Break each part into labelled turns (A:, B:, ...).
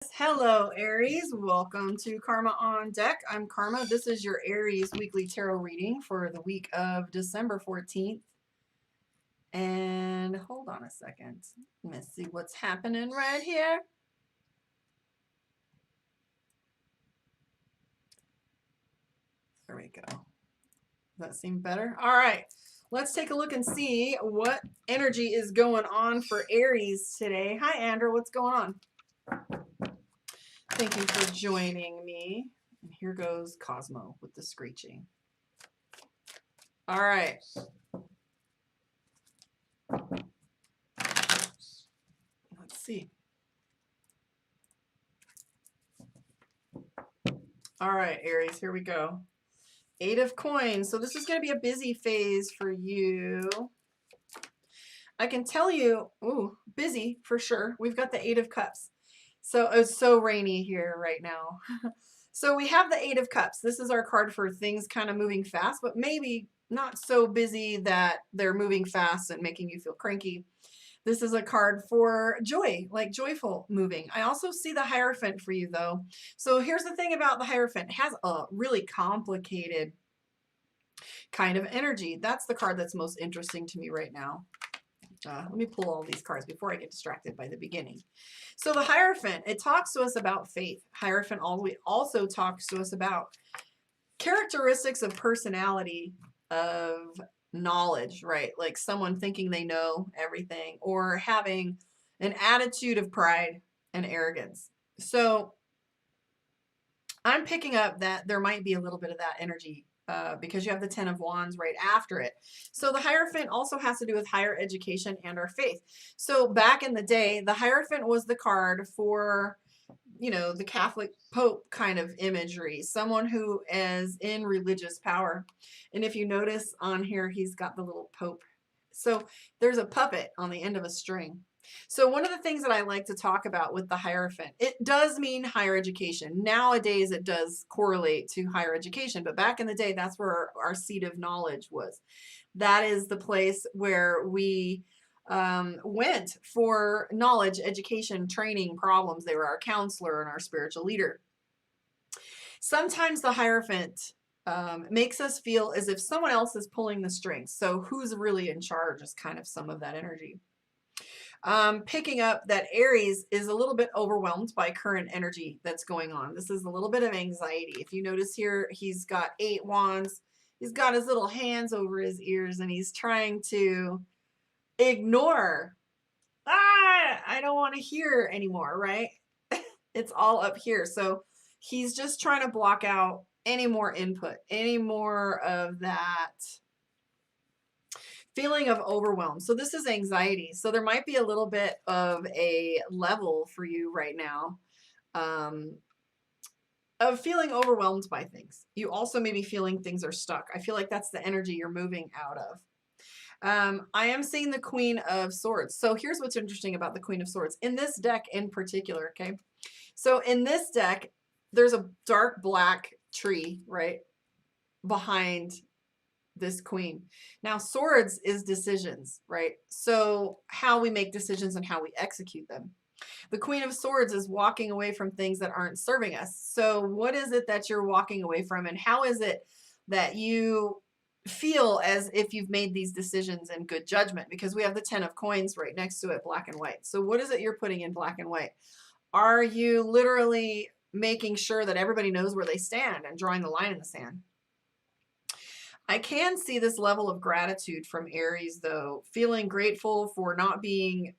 A: Hello, Aries. Welcome to Karma on Deck. I'm Karma. This is your Aries weekly tarot reading for the week of December 14th. And hold on a second. Let's see what's happening right here. There we go. Does that seem better? All right. Let's take a look and see what energy is going on for Aries today. Hi, Andrew. What's going on? Thank you for joining me. And here goes Cosmo with the screeching. All right. Let's see. All right, Aries, here we go. 8 of coins. So this is going to be a busy phase for you. I can tell you, ooh, busy for sure. We've got the 8 of cups. So it's so rainy here right now. So we have the 8 of cups. This is our card for things kind of moving fast, but maybe not so busy that they're moving fast and making you feel cranky. This is a card for joy, like joyful moving. I also see the Hierophant for you though. So here's the thing about the Hierophant. It has a really complicated kind of energy. That's the card that's most interesting to me right now. Let me pull all these cards before I get distracted by the beginning. So the Hierophant, it talks to us about faith. Hierophant also talks to us about characteristics of personality, of knowledge, right? Like someone thinking they know everything or having an attitude of pride and arrogance. So I'm picking up that there might be a little bit of that energy because you have the 10 of Wands right after it. So the Hierophant also has to do with higher education and our faith. So back in the day, the Hierophant was the card for, you know, the Catholic Pope kind of imagery, someone who is in religious power. And if you notice on here, he's got the little Pope. So there's a puppet on the end of a string. So one of the things that I like to talk about with the Hierophant, it does mean higher education. Nowadays, it does correlate to higher education, but back in the day, that's where our seat of knowledge was. That is the place where we went for knowledge, education, training, problems. They were our counselor and our spiritual leader. Sometimes the Hierophant makes us feel as if someone else is pulling the strings. So who's really in charge is kind of some of that energy. Picking up that Aries is a little bit overwhelmed by current energy that's going on. This is a little bit of anxiety. If you notice here, he's got 8 wands. He's got his little hands over his ears and he's trying to ignore. I don't want to hear anymore, right? It's all up here. So he's just trying to block out any more input, any more of that feeling of overwhelm. So this is anxiety. So there might be a little bit of a level for you right now of feeling overwhelmed by things. You also may be feeling things are stuck. I feel like that's the energy you're moving out of. I am seeing the Queen of Swords. So here's what's interesting about the Queen of Swords. In this deck in particular, okay? So in this deck, there's a dark black tree, right, behind this queen. Now, swords is decisions, right? So how we make decisions and how we execute them. The Queen of Swords is walking away from things that aren't serving us. So what is it that you're walking away from, and how is it that you feel as if you've made these decisions in good judgment? Because we have the 10 of coins right next to it, black and white. So what is it you're putting in black and white? Are you literally making sure that everybody knows where they stand and drawing the line in the sand? I can see this level of gratitude from Aries, though, feeling grateful for not being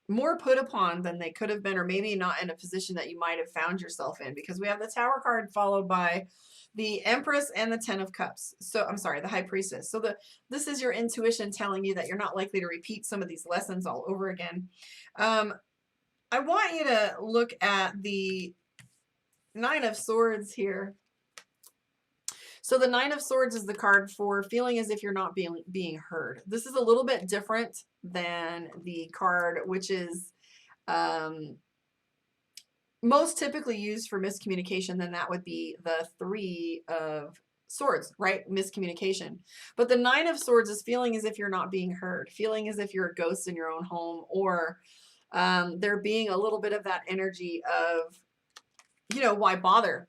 A: more put upon than they could have been, or maybe not in a position that you might have found yourself in, because we have the Tower card followed by the Empress and the 10 of Cups. So I'm sorry, the High Priestess. So this is your intuition telling you that you're not likely to repeat some of these lessons all over again. I want you to look at the 9 of Swords here. So the 9 of Swords is the card for feeling as if you're not being heard. This is a little bit different than the card, which is most typically used for miscommunication. Then that would be the 3 of Swords, right? Miscommunication. But the 9 of Swords is feeling as if you're not being heard, feeling as if you're a ghost in your own home, or there being a little bit of that energy of you know, why bother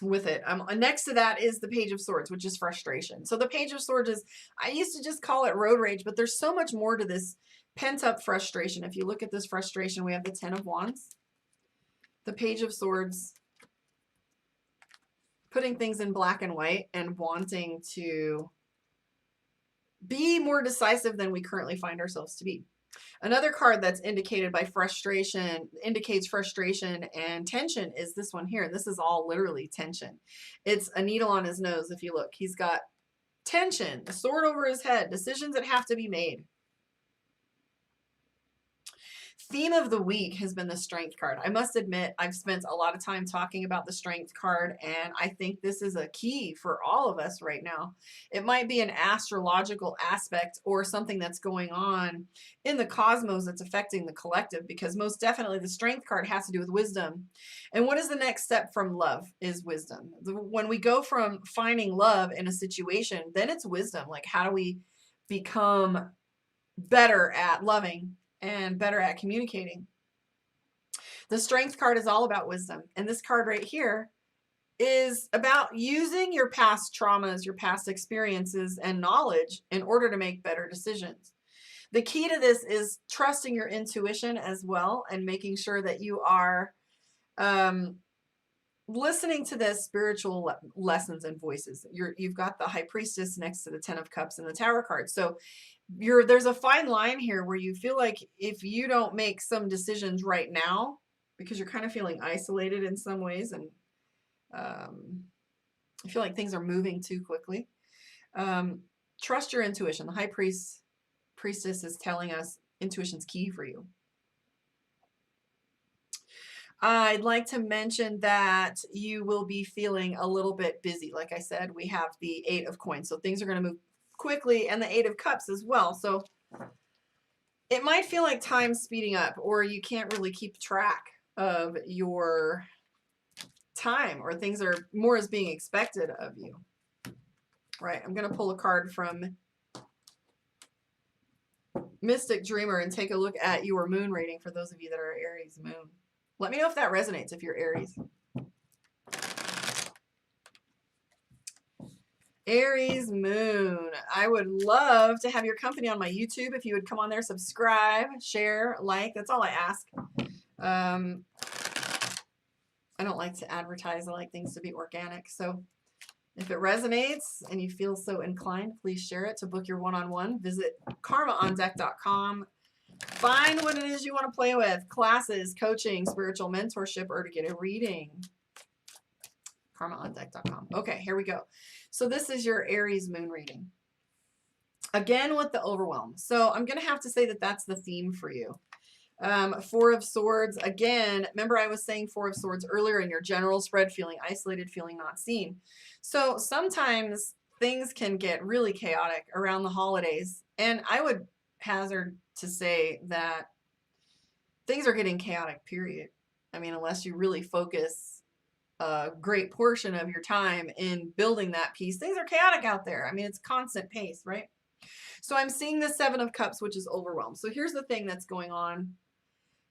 A: with it? Next to that is the Page of Swords, which is frustration. So the Page of Swords is, I used to just call it road rage, but there's so much more to this pent up frustration. If you look at this frustration, we have the Ten of Wands, the Page of Swords, putting things in black and white and wanting to be more decisive than we currently find ourselves to be. Another card that's indicated by frustration, indicates frustration and tension, is this one here. This is all literally tension. It's a needle on his nose. If you look, he's got tension, a sword over his head, decisions that have to be made. Theme of the week has been the Strength card. I must admit, I've spent a lot of time talking about the Strength card, and I think this is a key for all of us right now. It might be an astrological aspect or something that's going on in the cosmos that's affecting the collective, because most definitely the Strength card has to do with wisdom. And what is the next step from love is wisdom. When we go from finding love in a situation, then it's wisdom. Like, how do we become better at loving and better at communicating? The Strength card is all about wisdom. And this card right here is about using your past traumas, your past experiences and knowledge in order to make better decisions. The key to this is trusting your intuition as well, and making sure that you are listening to the spiritual lessons and voices. You've got the High Priestess next to the Ten of Cups and the Tower card. So there's a fine line here where you feel like if you don't make some decisions right now, because you're kind of feeling isolated in some ways, and I feel like things are moving too quickly. Trust your intuition. The High Priestess is telling us intuition's key for you. I'd like to mention that you will be feeling a little bit busy. Like I said, we have the Eight of Coins, so things are going to move quickly, and the Eight of Cups as well. So it might feel like time's speeding up, or you can't really keep track of your time, or things are more as being expected of you. Right, I'm going to pull a card from Mystic Dreamer and take a look at your moon rating for those of you that are Aries Moon. Let me know if that resonates if you're Aries. Aries Moon. I would love to have your company on my YouTube. If you would come on there, subscribe, share, like. That's all I ask. I don't like to advertise. I like things to be organic. So if it resonates and you feel so inclined, please share it. To book your one-on-one, visit karmaondeck.com. Find what it is you want to play with. Classes, coaching, spiritual mentorship, or to get a reading. karmaondeck.com. Okay, here we go. So this is your Aries Moon reading. Again with the overwhelm. So I'm going to have to say that that's the theme for you. Four of Swords. Again, remember I was saying Four of Swords earlier in your general spread, feeling isolated, feeling not seen. So sometimes things can get really chaotic around the holidays. And I would hazard to say that things are getting chaotic, period. I mean, unless you really focus a great portion of your time in building that piece, things are chaotic out there. I mean, it's constant pace, right? So I'm seeing the Seven of Cups, which is overwhelmed. So here's the thing that's going on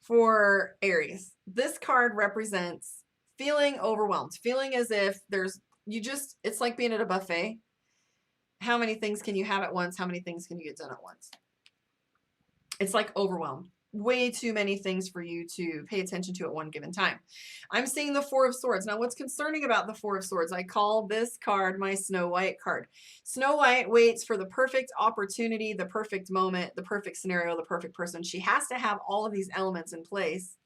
A: for Aries. This card represents feeling overwhelmed, feeling as if it's like being at a buffet. How many things can you have at once? How many things can you get done at once? It's like overwhelmed. Way too many things for you to pay attention to at one given time. I'm seeing the Four of Swords. Now, what's concerning about the Four of Swords, I call this card my Snow White card. Snow White waits for the perfect opportunity, the perfect moment, the perfect scenario, the perfect person. She has to have all of these elements in place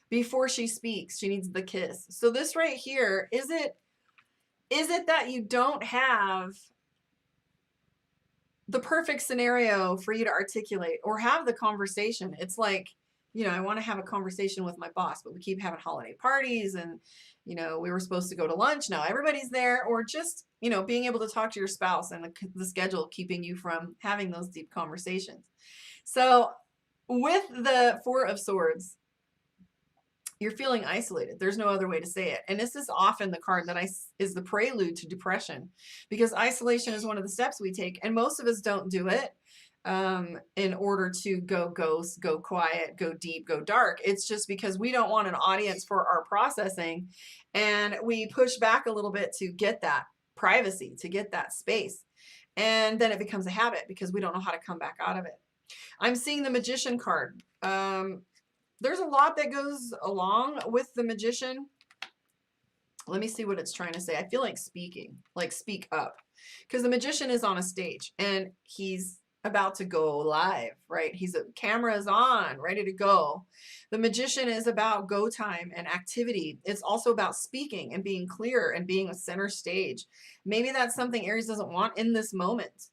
A: before she speaks. She needs the kiss. So this right here, is it that you don't have the perfect scenario for you to articulate or have the conversation? It's like, you know, I want to have a conversation with my boss, but we keep having holiday parties, and, you know, we were supposed to go to lunch. Now everybody's there. Or just, you know, being able to talk to your spouse and the schedule keeping you from having those deep conversations. So with the Four of Swords, you're feeling isolated. There's no other way to say it. And this is often the card that is the prelude to depression, because isolation is one of the steps we take, and most of us don't do it. in order to go ghost, go quiet, go deep, go dark. It's just because we don't want an audience for our processing, and we push back a little bit to get that privacy, to get that space. And then it becomes a habit because we don't know how to come back out of it. I'm seeing the Magician card. There's a lot that goes along with the Magician. Let me see what it's trying to say. I feel like speaking, like speak up, because the Magician is on a stage and he's about to go live, right? Camera is on, ready to go. The Magician is about go time and activity. It's also about speaking and being clear and being a center stage. Maybe that's something Aries doesn't want in this moment.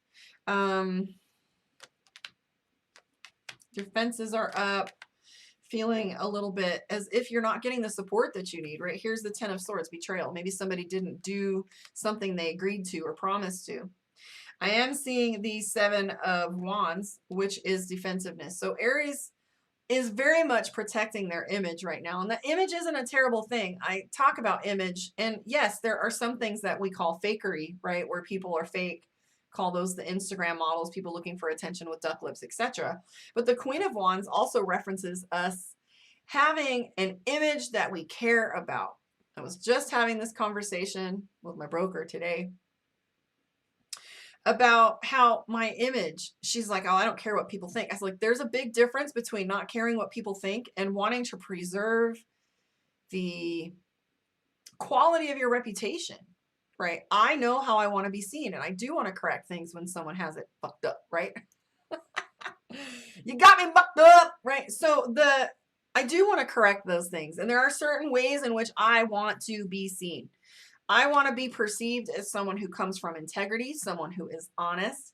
A: Defenses are up. Feeling a little bit as if you're not getting the support that you need, right? Here's the Ten of Swords, betrayal. Maybe somebody didn't do something they agreed to or promised to. I am seeing the Seven of Wands, which is defensiveness. So Aries is very much protecting their image right now. And the image isn't a terrible thing. I talk about image, and yes, there are some things that we call fakery, right? Where people are fake. Call those the Instagram models, people looking for attention with duck lips, etc. But the Queen of Wands also references us having an image that we care about. I was just having this conversation with my broker today about how my image, she's like, oh, I don't care what people think. I was like, there's a big difference between not caring what people think and wanting to preserve the quality of your reputation. Right? I know how I want to be seen, and I do want to correct things when someone has it fucked up, right? You got me fucked up, right? So I do want to correct those things, and there are certain ways in which I want to be seen. I want to be perceived as someone who comes from integrity, someone who is honest,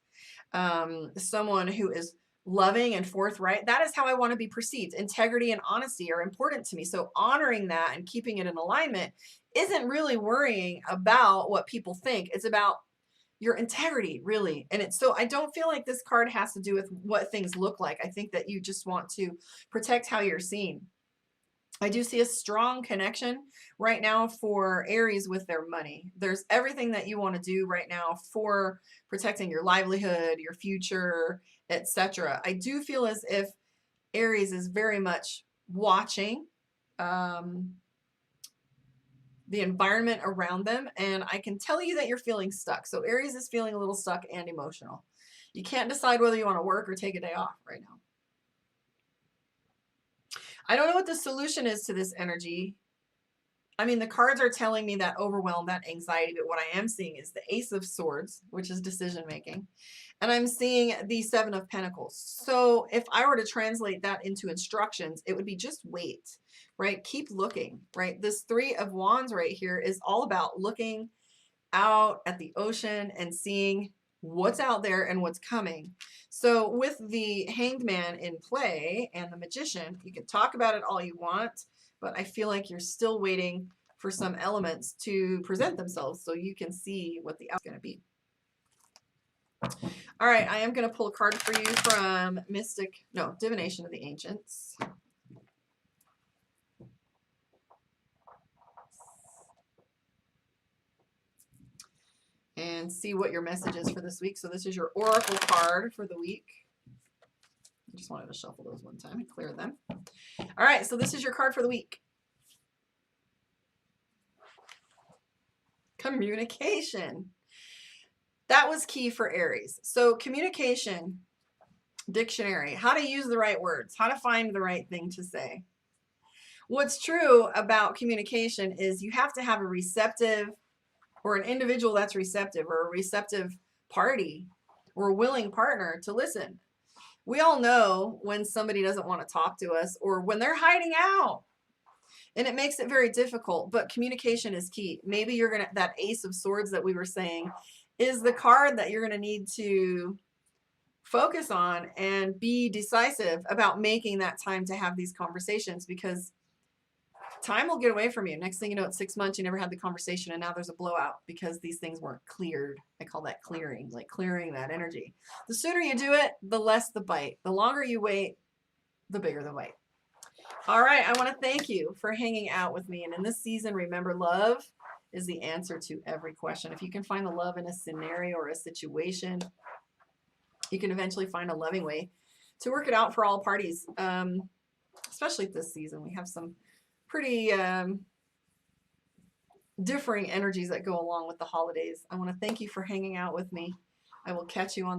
A: someone who is loving and forthright. That is how I want to be perceived. Integrity and honesty are important to me. So honoring that and keeping it in alignment isn't really worrying about what people think. It's about your integrity, really. And so I don't feel like this card has to do with what things look like. I think that you just want to protect how you're seen. I do see a strong connection right now for Aries with their money. There's everything that you want to do right now for protecting your livelihood, your future, etc. I do feel as if Aries is very much watching the environment around them, and I can tell you that you're feeling stuck. So Aries is feeling a little stuck and emotional. You can't decide whether you want to work or take a day off right now. I don't know what the solution is to this energy. I mean, the cards are telling me that overwhelm, that anxiety, but what I am seeing is the Ace of Swords, which is decision making. And I'm seeing the Seven of Pentacles. So if I were to translate that into instructions, it would be just wait, right? Keep looking, right? This Three of Wands right here is all about looking out at the ocean and seeing what's out there and what's coming. So with the Hanged Man in play and the Magician, you can talk about it all you want, but I feel like you're still waiting for some elements to present themselves so you can see what the outcome's going to be. All right, I am going to pull a card for you from Divination of the Ancients. And see what your message is for this week. So this is your Oracle card for the week. I just wanted to shuffle those one time and clear them. All right, so this is your card for the week. Communication. That was key for Aries. So communication, dictionary, how to use the right words, how to find the right thing to say. What's true about communication is you have to have a receptive or an individual that's receptive or a receptive party or a willing partner to listen. We all know when somebody doesn't want to talk to us or when they're hiding out. And it makes it very difficult, but communication is key. Maybe you're going to, that Ace of Swords that we were saying is the card that you're going to need to focus on and be decisive about making that time to have these conversations, because time will get away from you. Next thing you know, it's 6 months, you never had the conversation, and now there's a blowout because these things weren't cleared. I call that clearing, like clearing that energy. The sooner you do it, the less the bite. The longer you wait, the bigger the bite. All right, I want to thank you for hanging out with me. And in this season, remember, love is the answer to every question. If you can find the love in a scenario or a situation, you can eventually find a loving way to work it out for all parties. Especially this season, we have some pretty differing energies that go along with the holidays. I want to thank you for hanging out with me. I will catch you on the